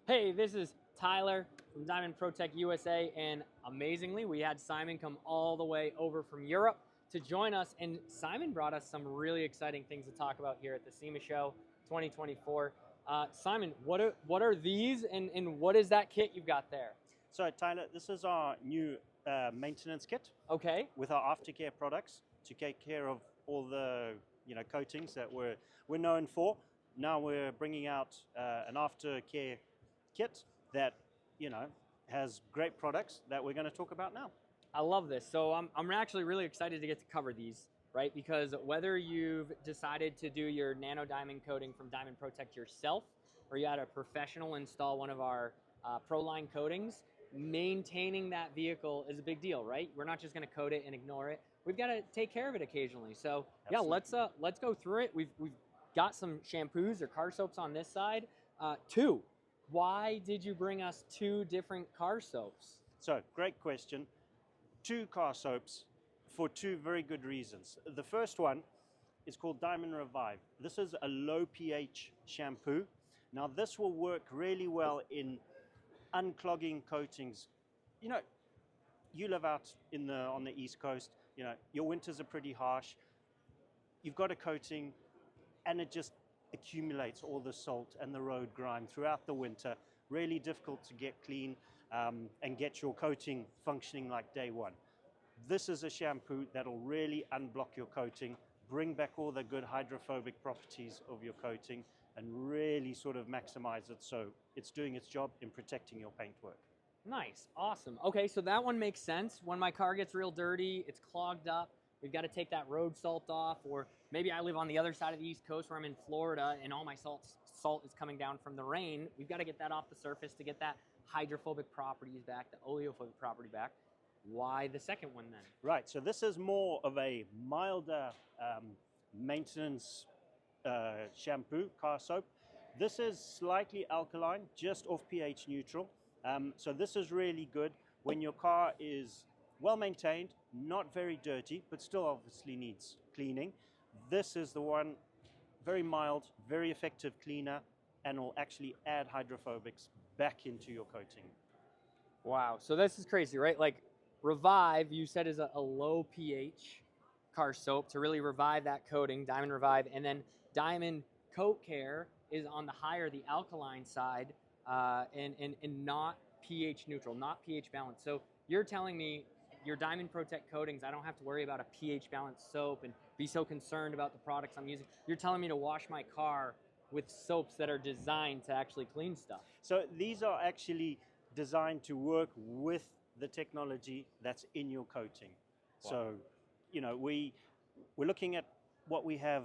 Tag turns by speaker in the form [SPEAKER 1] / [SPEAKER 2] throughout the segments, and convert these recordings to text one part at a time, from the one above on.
[SPEAKER 1] Hey, this is Tyler from Diamond ProTech USA, and amazingly, we had Simon come all the way over from Europe to join us, and Simon brought us some really exciting things to talk about here at the SEMA Show 2024. Simon, what are these, and what is that kit you've got there?
[SPEAKER 2] So Tyler, this is our new maintenance kit
[SPEAKER 1] Okay.
[SPEAKER 2] with our Aftercare products to take care of all the coatings that we're known for. Now we're bringing out an Aftercare kit that has great products that we're going to talk about now.
[SPEAKER 1] I love this. So I'm actually really excited to get to cover these, right? Because whether you've decided to do your nanodiamond coating from Diamond ProTech yourself, or you had a professional install one of our ProLine coatings, maintaining that vehicle is a big deal, right? We're not just going to coat it and ignore it. We've got to take care of it occasionally. So yeah, let's go through it. We've got some shampoos or car soaps on this side. Two. Why did you bring us two different car soaps?
[SPEAKER 2] So great question. Two car soaps for two very good reasons. The first one is called Diamond Revive. This is a low pH shampoo. Now this will work really well in unclogging coatings. You live out on the East Coast. Your winters are pretty harsh. You've got a coating and it just accumulates all the salt and the road grime throughout the winter. Really difficult to get clean and get your coating functioning like day one. This is a shampoo that'll really unblock your coating, bring back all the good hydrophobic properties of your coating, and really sort of maximize it so it's doing its job in protecting your paintwork.
[SPEAKER 1] Nice, awesome. Okay, so that one makes sense. When my car gets real dirty, it's clogged up, we've got to take that road salt off, or maybe I live on the other side of the East Coast where I'm in Florida and all my salt is coming down from the rain. We've got to get that off the surface to get that hydrophobic properties back, the oleophobic property back. Why the second one then?
[SPEAKER 2] Right, so this is more of a milder maintenance shampoo, car soap. This is slightly alkaline, just off pH neutral. So this is really good when your car is well maintained, not very dirty, but still obviously needs cleaning. This is the one, very mild, very effective cleaner, and will actually add hydrophobics back into your coating.
[SPEAKER 1] Wow, so this is crazy, right? Like Revive, you said, is a low pH car soap to really revive that coating, Diamond Revive, and then Diamond Coat Care is on the higher, the alkaline side, and not pH neutral, not pH balanced. So you're telling me your Diamond ProTech coatings, I don't have to worry about a pH balanced soap and be so concerned about the products I'm using. You're telling me to wash my car with soaps that are designed to actually clean stuff.
[SPEAKER 2] So these are actually designed to work with the technology that's in your coating. Wow. So, we're looking at what we have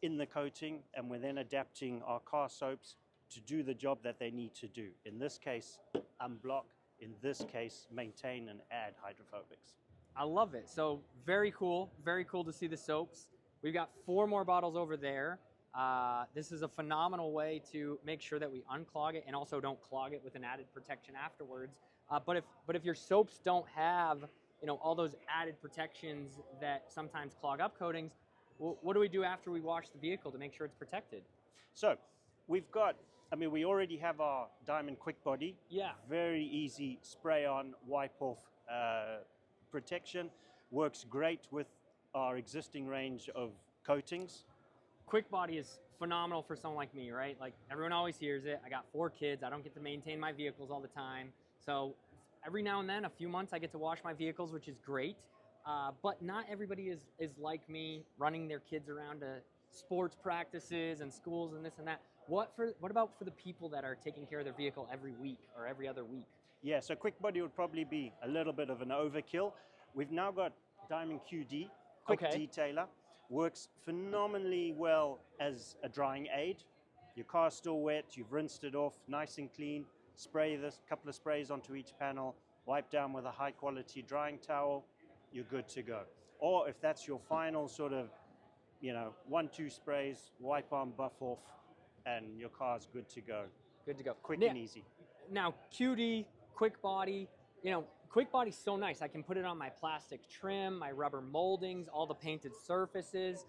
[SPEAKER 2] in the coating, and we're then adapting our car soaps to do the job that they need to do. In this case, unblock. In this case, maintain and add hydrophobics.
[SPEAKER 1] I love it. So very cool to see the soaps. We've got 4 more bottles over there. This is a phenomenal way to make sure that we unclog it and also don't clog it with an added protection afterwards. But if your soaps don't have all those added protections that sometimes clog up coatings, what do we do after we wash the vehicle to make sure it's protected?
[SPEAKER 2] So we've got, we already have our Diamond Quick Body.
[SPEAKER 1] Yeah.
[SPEAKER 2] Very easy spray on, wipe off protection. Works great with our existing range of coatings.
[SPEAKER 1] Quick Body is phenomenal for someone like me, right? Like everyone always hears it. I got 4 kids. I don't get to maintain my vehicles all the time. So every now and then, a few months, I get to wash my vehicles, which is great. But not everybody is like me, running their kids around to sports practices and schools and this and that. What about for the people that are taking care of their vehicle every week or every other week?
[SPEAKER 2] Yeah, so Quick Body would probably be a little bit of an overkill. We've now got Diamond QD, Quick Detailer. Works phenomenally well as a drying aid. Your car's still wet, you've rinsed it off, nice and clean. Spray this, couple of sprays onto each panel, wipe down with a high quality drying towel, you're good to go. Or if that's your final sort of, 1-2 sprays, wipe on, buff off, and your car's good to go.
[SPEAKER 1] Good to go.
[SPEAKER 2] Quick and easy.
[SPEAKER 1] Now, QD, Quick Body, Quick Body's so nice. I can put it on my plastic trim, my rubber moldings, all the painted surfaces,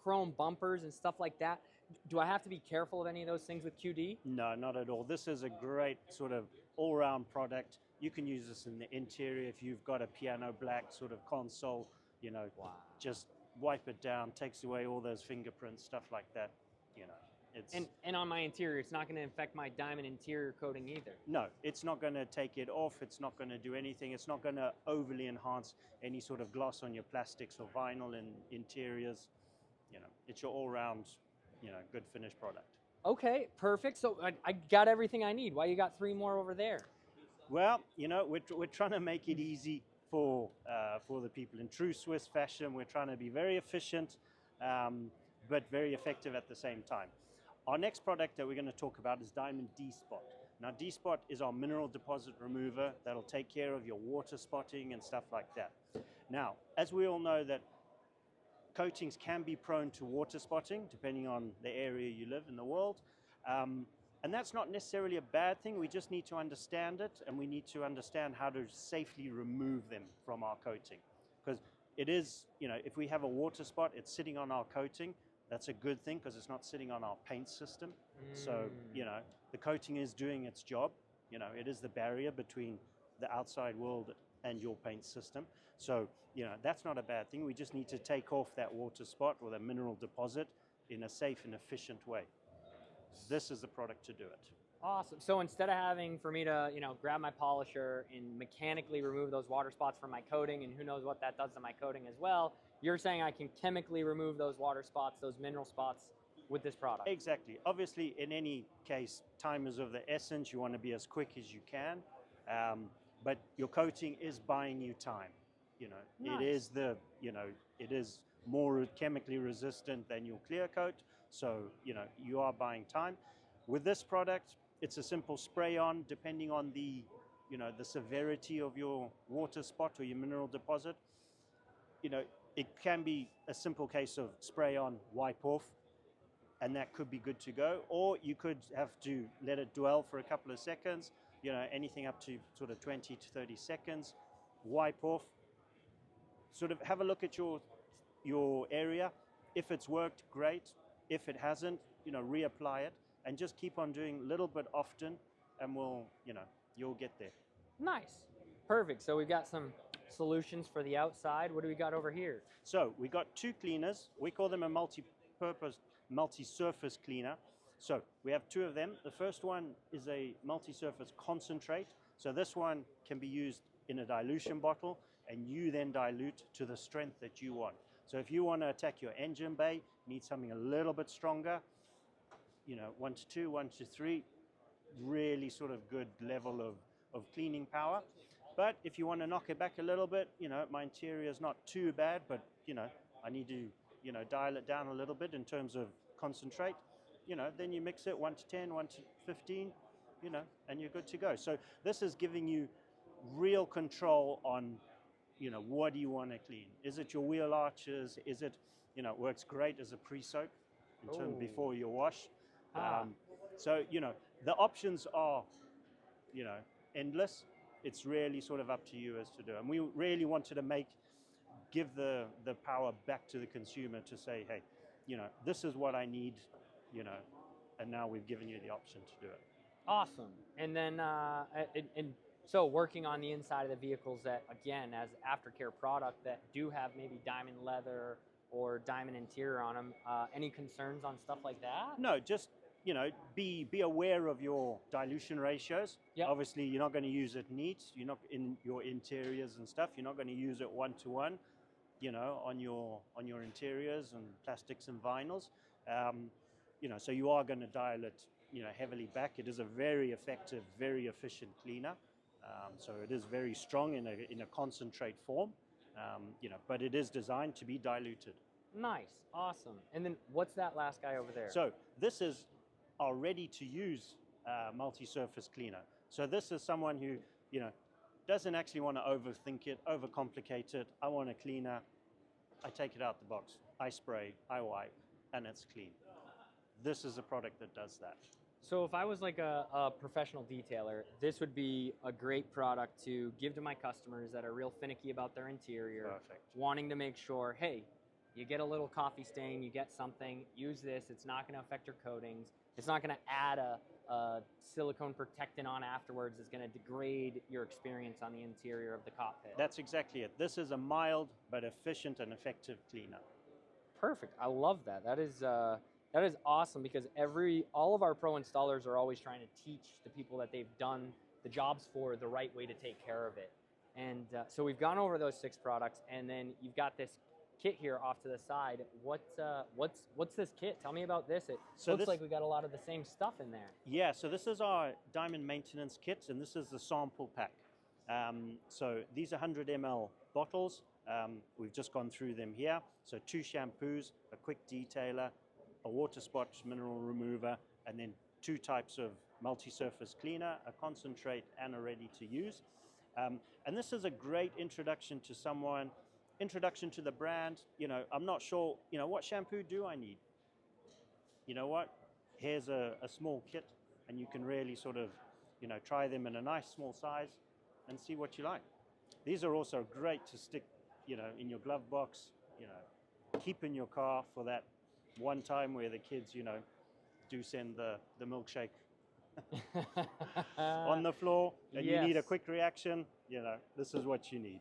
[SPEAKER 1] chrome bumpers and stuff like that. do I have to be careful of any of those things with QD?
[SPEAKER 2] No, not at all. This is a great sort of all-round product. You can use this in the interior if you've got a piano black sort of console, you know,
[SPEAKER 1] Wow.
[SPEAKER 2] just wipe it down, takes away all those fingerprints, stuff like that, you know. It's
[SPEAKER 1] And on my interior, it's not going to affect my diamond interior coating either.
[SPEAKER 2] No, it's not going to take it off. It's not going to do anything. It's not going to overly enhance any sort of gloss on your plastics or vinyl in interiors. You know, it's your all-round, you know, good finished product.
[SPEAKER 1] Okay, perfect. So I got everything I need. Why you got 3 more over there?
[SPEAKER 2] Well, you know, we're trying to make it easy for the people. In true Swiss fashion, we're trying to be very efficient, but very effective at the same time. Our next product that we're going to talk about is Diamond D-Spot. Now, D-Spot is our mineral deposit remover that'll take care of your water spotting and stuff like that. Now, as we all know that coatings can be prone to water spotting depending on the area you live in the world. And that's not necessarily a bad thing. We just need to understand it, and we need to understand how to safely remove them from our coating. Because it is, you know, if we have a water spot, it's sitting on our coating. That's a good thing because it's not sitting on our paint system. So, you know, the coating is doing its job. You know, it is the barrier between the outside world and your paint system. So, you know, that's not a bad thing. We just need to take off that water spot or that mineral deposit in a safe and efficient way. This is the product to do it.
[SPEAKER 1] Awesome. So instead of having for me to, you know, grab my polisher and mechanically remove those water spots from my coating, and who knows what that does to my coating as well, you're saying I can chemically remove those water spots, those mineral spots with this product?
[SPEAKER 2] Exactly. Obviously, in any case, time is of the essence. You want to be as quick as you can, but your coating is buying you time. You know,
[SPEAKER 1] Nice.
[SPEAKER 2] it is the, you know, it is more chemically resistant than your clear coat. So, you know, you are buying time. With this product, it's a simple spray on, depending on the, you know, the severity of your water spot or your mineral deposit. You know, it can be a simple case of spray on, wipe off, and that could be good to go. Or you could have to let it dwell for a couple of seconds, you know, anything up to sort of 20 to 30 seconds, wipe off, sort of have a look at your area. If it's worked, great. If it hasn't, you know, reapply it and just keep on doing a little bit often, and we'll, you know, you'll get there.
[SPEAKER 1] Nice. Perfect. So we've got some solutions for the outside. What do we got over here?
[SPEAKER 2] So we got 2 cleaners. We call them a multi-purpose, multi-surface cleaner. So we have 2 of them. The first one is a multi-surface concentrate. So this one can be used in a dilution bottle, and you then dilute to the strength that you want. So if you want to attack your engine bay, need something a little bit stronger, you know, 1 to 2, 1 to 3, really sort of good level of cleaning power. But if you want to knock it back a little bit, you know, my interior is not too bad, but, you know, I need to, you know, dial it down a little bit in terms of concentrate, you know, then you mix it 1 to 10, 1 to 15, you know, and you're good to go. So this is giving you real control on, you know, what do you want to clean? Is it your wheel arches? Is it, you know, it works great as a pre-soak in terms before your wash. So, you know, the options are, you know, endless. It's really sort of up to you as to do. And we really wanted to give the power back to the consumer to say, hey, you know, this is what I need, you know, and now we've given you the option to do it.
[SPEAKER 1] Awesome. And then, so working on the inside of the vehicles that, again, as Aftercare product that do have maybe diamond leather or diamond interior on them, any concerns on stuff like that?
[SPEAKER 2] No, just, you know, be aware of your dilution ratios.
[SPEAKER 1] Yep.
[SPEAKER 2] Obviously, you're not going to use it neat. You're not in your interiors and stuff. You're not going to use it 1-to-1, you know, on your interiors and plastics and vinyls. You know, so you are going to dial it, you know, heavily back. It is a very effective, very efficient cleaner. So it is very strong in a concentrate form, you know, but it is designed to be diluted.
[SPEAKER 1] Nice, awesome. And then what's that last guy over there?
[SPEAKER 2] So this is our ready-to-use multi-surface cleaner. So this is someone who, you know, doesn't actually want to overthink it, overcomplicate it. I want a cleaner. I take it out the box. I spray, I wipe, and it's clean. This is a product that does that.
[SPEAKER 1] So if I was like a professional detailer, this would be a great product to give to my customers that are real finicky about their interior,
[SPEAKER 2] Perfect.
[SPEAKER 1] wanting to make sure, hey, You get a little coffee stain, you get something, use this. It's not going to affect your coatings. It's not going to add a silicone protectant on afterwards. It's going to degrade your experience on the interior of the cockpit.
[SPEAKER 2] That's exactly it. This is a mild but efficient and effective cleaner.
[SPEAKER 1] Perfect. I love that. That is awesome, because all of our pro installers are always trying to teach the people that they've done the jobs for the right way to take care of it. And so we've gone over those 6 products, and then you've got this kit here off to the side. What's this kit? Tell me about this. It looks like we got a lot of the same stuff in there.
[SPEAKER 2] Yeah, so this is our diamond maintenance kit, and this is the sample pack. So these are 100 ml bottles. We've just gone through them here. So 2 shampoos, a quick detailer, a water spot mineral remover, and then 2 types of multi-surface cleaner, a concentrate and a ready to use. And this is a great introduction to someone, introduction to the brand. You know, I'm not sure, you know, what shampoo do I need? You know what? Here's a small kit, and you can really sort of, you know, try them in a nice small size and see what you like. These are also great to stick, you know, in your glove box, you know, keep in your car for that one time where the kids, you know, do send the milkshake on the floor, and you need a quick reaction. You know, this is what you need.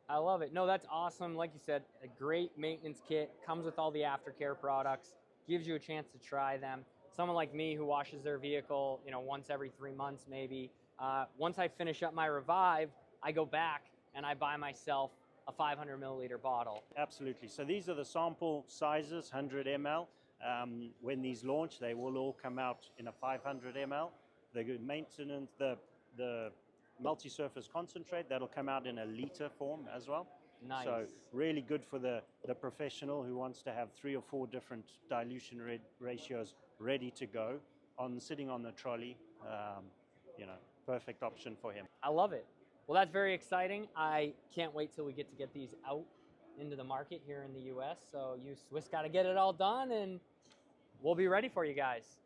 [SPEAKER 1] I love it. No, that's awesome. Like you said, a great maintenance kit, comes with all the aftercare products, gives you a chance to try them. Someone like me who washes their vehicle, you know, once every 3 months maybe, once I finish up my Revive, I go back and I buy myself a 500 milliliter bottle.
[SPEAKER 2] Absolutely. So these are the sample sizes, 100 ml. When these launch, they will all come out in a 500 ml. The maintenance, the multi-surface concentrate, that'll come out in a liter form as well.
[SPEAKER 1] Nice.
[SPEAKER 2] So really good for the professional who wants to have 3 or 4 different dilution ratios ready to go sitting on the trolley. You know, perfect option for him.
[SPEAKER 1] I love it. Well, that's very exciting. I can't wait till we get these out into the market here in the US. So you Swiss got to get it all done, and we'll be ready for you guys.